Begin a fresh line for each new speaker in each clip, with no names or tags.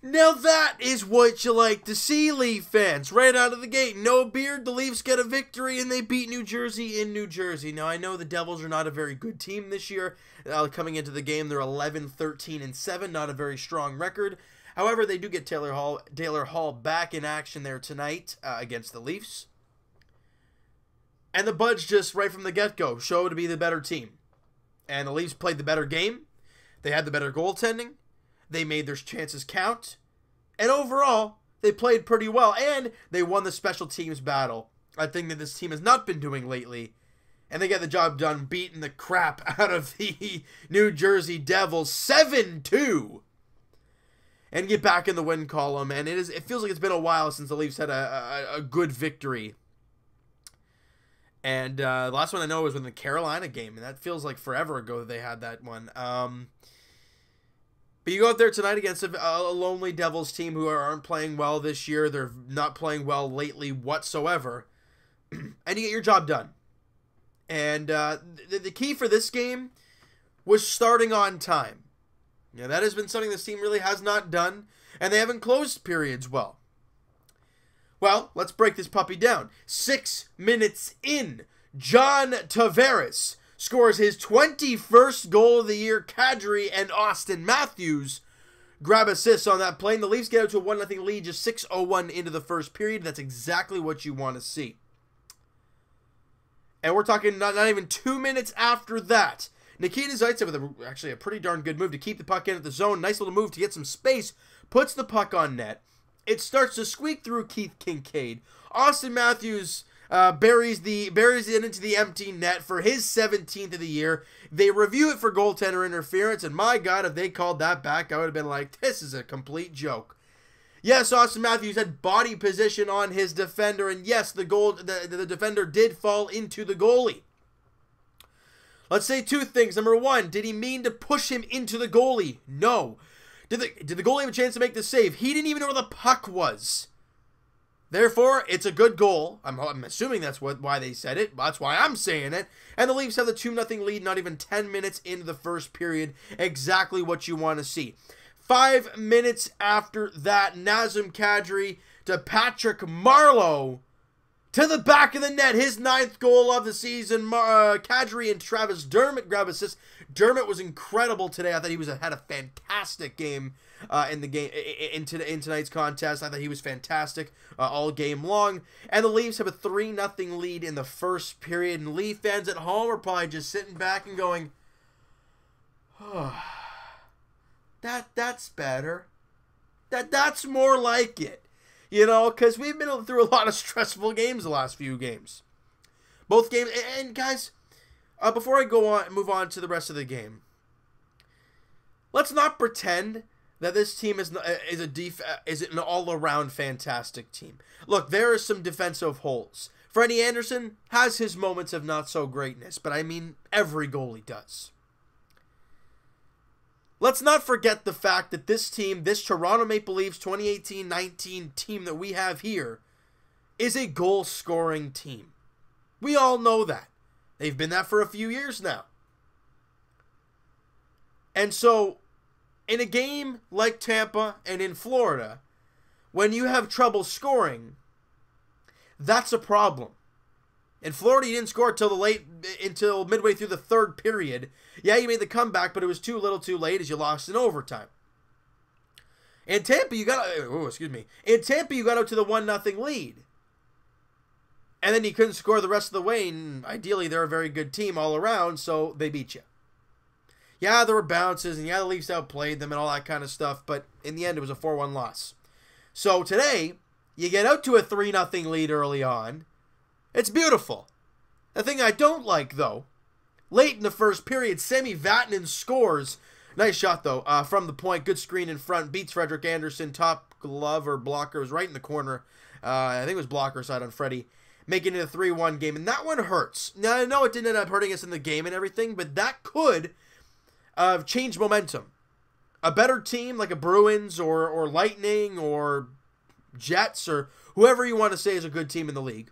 Now that is what you like to see, Leaf fans. Right out of the gate, no beard, the Leafs get a victory and they beat New Jersey in New Jersey. Now I know the Devils are not a very good team this year. Coming into the game, they're 11-13-7, not a very strong record. However, they do get Taylor Hall back in action there tonight against the Leafs. And the Buds just right from the get-go show to be the better team. And the Leafs played the better game. They had the better goaltending. They made their chances count. And overall, they played pretty well. And they won the special teams battle. A thing that this team has not been doing lately. And they get the job done, beating the crap out of the New Jersey Devils 7-2. And get back in the win column. And it feels like it's been a while since the Leafs had a good victory. And the last one I know was in the Carolina game. And that feels like forever ago that they had that one. But you go out there tonight against a lonely Devils team who aren't playing well this year. They're not playing well lately whatsoever. And you get your job done. And the key for this game was starting on time. Yeah, that has been something this team really has not done. And they haven't closed periods well. Well, let's break this puppy down. 6 minutes in, John Tavares scores his 21st goal of the year. Kadri and Austin Matthews grab assists on that play. And the Leafs get out to a 1-0 lead just 6:01 into the first period. That's exactly what you want to see. And we're talking not even 2 minutes after that. Nikita Zaitsev with actually a pretty darn good move to keep the puck in at the zone. Nice little move to get some space. Puts the puck on net. It starts to squeak through Keith Kincaid. Austin Matthews buries it into the empty net for his 17th of the year. They review it for goaltender interference, and my God, if they called that back, I would have been like, this is a complete joke. Yes, Austin Matthews had body position on his defender, and yes, the defender did fall into the goalie. Let's say two things. Number one, did he mean to push him into the goalie? No. Did the goalie have a chance to make the save? He didn't even know where the puck was. Therefore, it's a good goal. I'm assuming that's why they said it. That's why I'm saying it. And the Leafs have the 2-0 lead not even 10 minutes into the first period. Exactly what you want to see. 5 minutes after that, Nazem Kadri to Patrick Marleau to the back of the net. His 9th goal of the season. Kadri and Travis Dermott grab assists. Dermott was incredible today. I thought he had a fantastic game in tonight's contest. I thought he was fantastic all game long. And the Leafs have a 3-0 lead in the first period. And Leaf fans at home are probably just sitting back and going, oh, that's better. That's more like it. You know, because we've been through a lot of stressful games the last few games. Both games, and guys, before I move on to the rest of the game, let's not pretend that this team is an all-around fantastic team. Look, there are some defensive holes. Freddie Anderson has his moments of not-so-greatness, but I mean, every goalie does. Let's not forget the fact that this team, this Toronto Maple Leafs 2018-19 team that we have here, is a goal-scoring team. We all know that. They've been that for a few years now. And so, in a game like Tampa and in Florida, when you have trouble scoring, that's a problem. In Florida, you didn't score until midway through the third period. Yeah, you made the comeback, but it was too little too late as you lost in overtime. In Tampa, you got out to the 1-0 lead. And then you couldn't score the rest of the way, and ideally they're a very good team all around, so they beat you. Yeah, there were bounces, and yeah, the Leafs outplayed them and all that kind of stuff, but in the end, it was a 4-1 loss. So today, you get out to a 3-0 lead early on. It's beautiful. The thing I don't like, though, late in the first period, Sami Vatanen scores. Nice shot, though, from the point. Good screen in front. Beats Frederik Andersen. Top glove or blocker was right in the corner. I think it was blocker side on Freddie. Making it a 3-1 game. And that one hurts. Now, I know it didn't end up hurting us in the game and everything, but that could change momentum. A better team like a Bruins or Lightning or Jets or whoever you want to say is a good team in the league.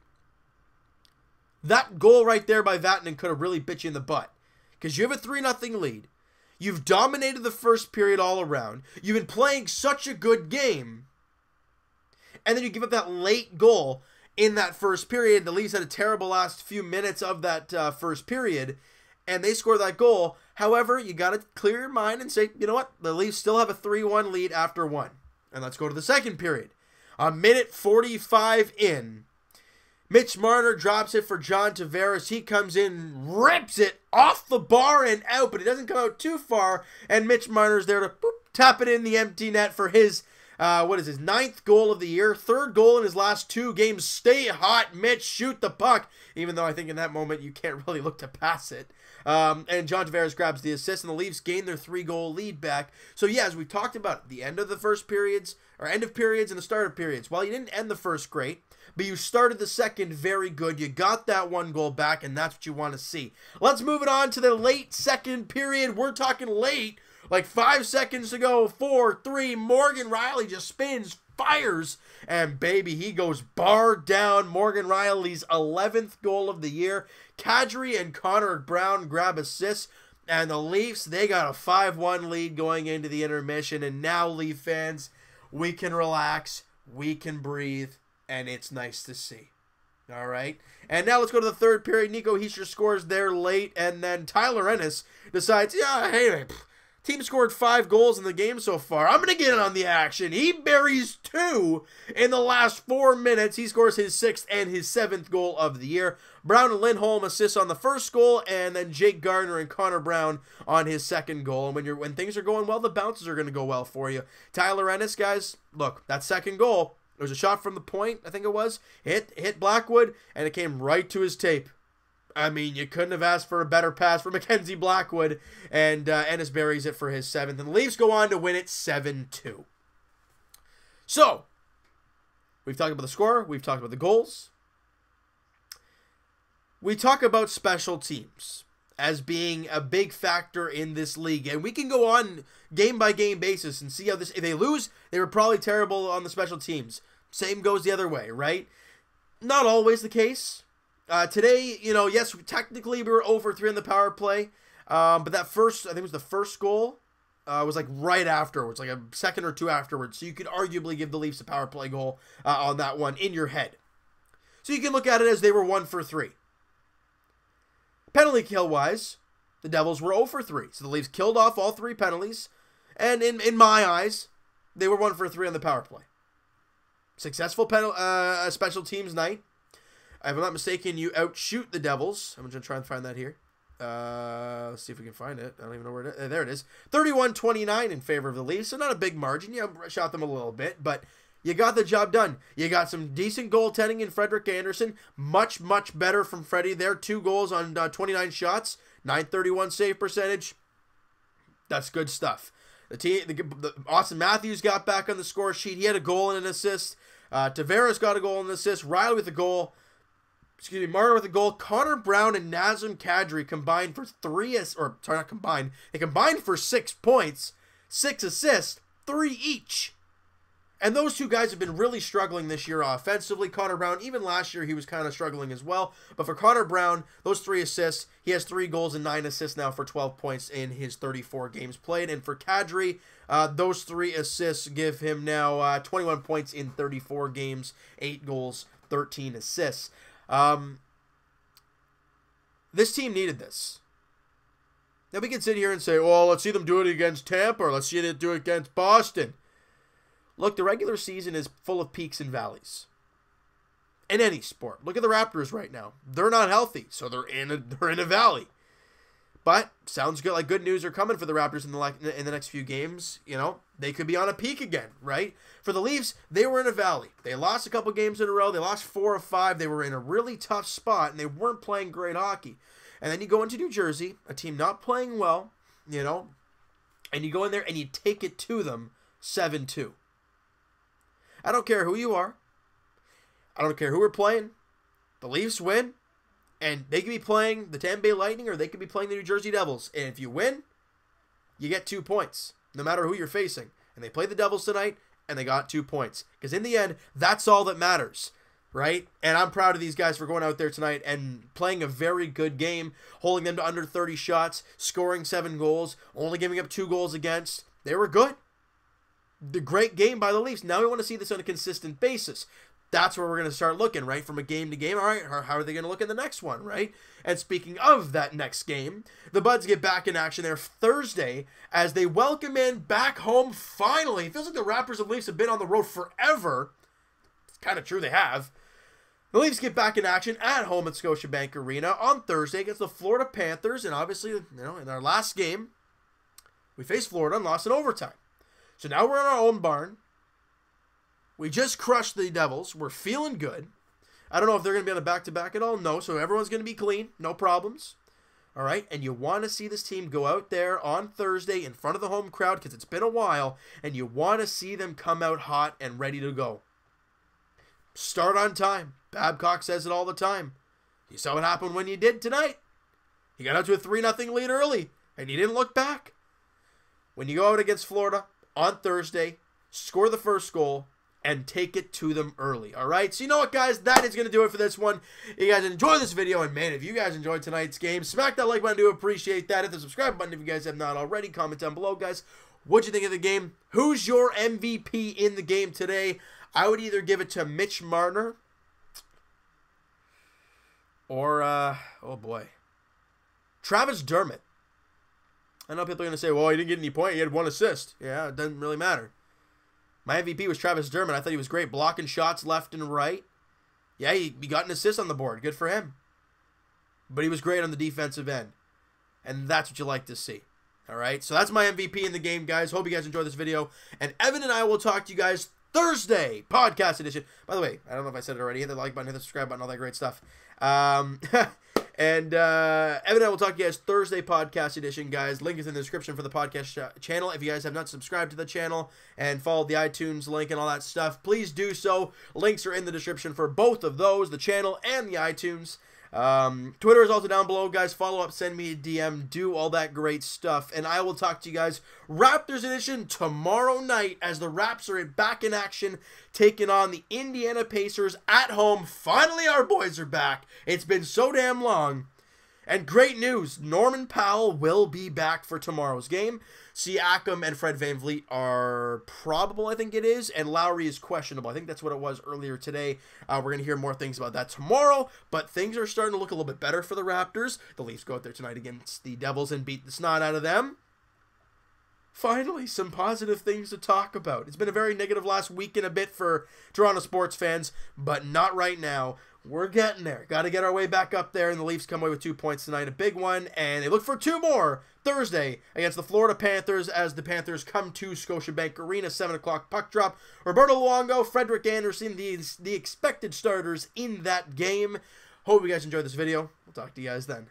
That goal right there by Vatanen could have really bit you in the butt. Because you have a 3-0 lead. You've dominated the first period all around. You've been playing such a good game. And then you give up that late goal in that first period. The Leafs had a terrible last few minutes of that first period. And they score that goal. However, you got to clear your mind and say, you know what? The Leafs still have a 3-1 lead after one. And let's go to the second period. A minute 45 in. Mitch Marner drops it for John Tavares. He comes in, rips it off the bar and out, but it doesn't come out too far. And Mitch Marner's there to tap it in the empty net for his, his 9th goal of the year. 3rd goal in his last 2 games. Stay hot, Mitch. Shoot the puck. Even though I think in that moment you can't really look to pass it. And John Tavares grabs the assist, and the Leafs gain their 3-goal lead back. So, yeah, as we talked about, the end of the first periods, or end of periods and the start of periods. Well, you didn't end the first great, but you started the second very good. You got that 1 goal back, and that's what you want to see. Let's move it on to the late second period. We're talking late, like 5 seconds to go. 4, 3, Morgan Rielly just spins, fires, and baby, he goes bar down. Morgan Rielly's 11th goal of the year. Kadri and Connor Brown grab assists, and the Leafs, they got a 5-1 lead going into the intermission, and now, Leaf fans, we can relax, we can breathe, and it's nice to see. All right? And now let's go to the third period. Nico Hischier scores there late, and then Tyler Ennis decides, yeah, hey, team scored 5 goals in the game so far. I'm going to get in on the action. He buries 2 in the last 4 minutes. He scores his 6th and his 7th goal of the year. Brown and Lindholm assists on the first goal, and then Jake Gardner and Connor Brown on his 2nd goal. And when things are going well, the bounces are going to go well for you. Tyler Ennis, guys, look, that 2nd goal, it was a shot from the point, I think it was. Hit Blackwood, and it came right to his tape. I mean, you couldn't have asked for a better pass for Mackenzie Blackwood, and Ennis buries it for his 7th. And the Leafs go on to win it 7-2. So, we've talked about the score. We've talked about the goals. We talk about special teams as being a big factor in this league. And we can go on game-by-game basis and see how this... If they lose, they were probably terrible on the special teams. Same goes the other way, right? Not always the case. Today, yes, technically we were 0-for-3 on the power play, but that first, I think it was the first goal, was like right afterwards, like a second or 2 afterwards, so you could arguably give the Leafs a power play goal on that one in your head. So you can look at it as they were 1-for-3. Penalty kill-wise, the Devils were 0-for-3, so the Leafs killed off all 3 penalties, and in my eyes, they were 1-for-3 on the power play. Successful special teams night. If I'm not mistaken, you outshoot the Devils. I'm going to try and find that here. Let's see if we can find it. I don't even know where it is. There it is. 31-29 in favor of the Leafs. So not a big margin. You shot them a little bit, but you got the job done. You got some decent goaltending in Frederik Andersen. Much, much better from Freddie there. 2 goals on 29 shots. .931 save percentage. That's good stuff. The Austin Matthews got back on the score sheet. He had a goal and an assist. Tavares got a goal and an assist. Rielly with a goal. Marner with a goal. Connor Brown and Nazem Kadri combined for 6 points, 6 assists, 3 each. And those 2 guys have been really struggling this year offensively. Connor Brown, even last year, he was kind of struggling as well. But for Connor Brown, those 3 assists, he has 3 goals and 9 assists now for 12 points in his 34 games played. And for Kadri, those 3 assists give him now 21 points in 34 games, 8 goals, 13 assists. This team needed this. Now we can sit here and say, well, let's see them do it against Tampa, or let's see them do it against Boston. Look, the regular season is full of peaks and valleys. In any sport. Look at the Raptors right now. They're not healthy, so they're in a valley. But sounds good. Like good news are coming for the Raptors in the next few games. They could be on a peak again, right? For the Leafs, they were in a valley. They lost a couple games in a row. They lost 4 of 5. They were in a really tough spot, and they weren't playing great hockey. And then you go into New Jersey, a team not playing well, and you go in there and you take it to them 7-2. I don't care who you are. I don't care who we're playing. The Leafs win, and they could be playing the Tampa Bay Lightning or they could be playing the New Jersey Devils. And if you win, you get 2 points, no matter who you're facing. And they played the Devils tonight, and they got 2 points. Because in the end, that's all that matters. right? And I'm proud of these guys for going out there tonight and playing a very good game, holding them to under 30 shots, scoring 7 goals, only giving up 2 goals against. They were good. The great game by the Leafs. Now we want to see this on a consistent basis. That's where we're going to start looking, right? From a game to game. All right, how are they going to look in the next one, right? And speaking of that next game, the Buds get back in action there Thursday as they welcome in back home finally. It feels like the Raptors and Leafs have been on the road forever. It's kind of true, they have. The Leafs get back in action at home at Scotiabank Arena on Thursday against the Florida Panthers. And obviously, in our last game, we faced Florida and lost in overtime. So now we're in our own barn. We just crushed the Devils. We're feeling good. I don't know if they're going to be on a back-to-back at all. No, so everyone's going to be clean. No problems. All right, and you want to see this team go out there on Thursday in front of the home crowd because it's been a while, and you want to see them come out hot and ready to go. Start on time. Babcock says it all the time. You saw what happened when you did tonight. You got out to a 3-0 lead early, and you didn't look back. When you go out against Florida on Thursday, score the first goal, and take it to them early, all right? So you know what, guys? That is going to do it for this one. You guys enjoy this video, and man, if you guys enjoyed tonight's game, smack that like button. I do appreciate that. Hit the subscribe button if you guys have not already. Comment down below, guys. What'd you think of the game? Who's your MVP in the game today? I would either give it to Mitch Marner or, oh boy, Travis Dermott. I know people are going to say, well, he didn't get any point. He had 1 assist. Yeah, it doesn't really matter. My MVP was Travis Dermott. I thought he was great, blocking shots left and right. Yeah, he got an assist on the board. Good for him. But he was great on the defensive end. And that's what you like to see. All right, so that's my MVP in the game, guys. Hope you guys enjoyed this video. And Evan and I will talk to you guys Thursday, podcast edition. By the way, I don't know if I said it already. Hit the like button, hit the subscribe button, all that great stuff. And Evan and I will talk to you guys Thursday, podcast edition, guys. Link is in the description for the podcast channel. If you guys have not subscribed to the channel and followed the iTunes link and all that stuff, please do so. Links are in the description for both of those, the channel and the iTunes. Twitter is also down below, guys. Follow up, send me a DM, do all that great stuff. And I will talk to you guys Raptors edition tomorrow night as the Raps are back in action, taking on the Indiana Pacers at home. Finally, our boys are back. It's been so damn long. And great news, Norman Powell will be back for tomorrow's game. Siakam and Fred VanVleet are probable, I think it is, and Lowry is questionable. I think that's what it was earlier today. We're going to hear more things about that tomorrow, but things are starting to look a little bit better for the Raptors. The Leafs go out there tonight against the Devils and beat the snot out of them. Finally, some positive things to talk about. It's been a very negative last week and a bit for Toronto sports fans, but not right now. We're getting there. Got to get our way back up there, and the Leafs come away with 2 points tonight, a big one, and they look for 2 more Thursday against the Florida Panthers as the Panthers come to Scotiabank Arena, 7 o'clock puck drop. Roberto Luongo, Frederick Anderson, the expected starters in that game. Hope you guys enjoyed this video. We'll talk to you guys then.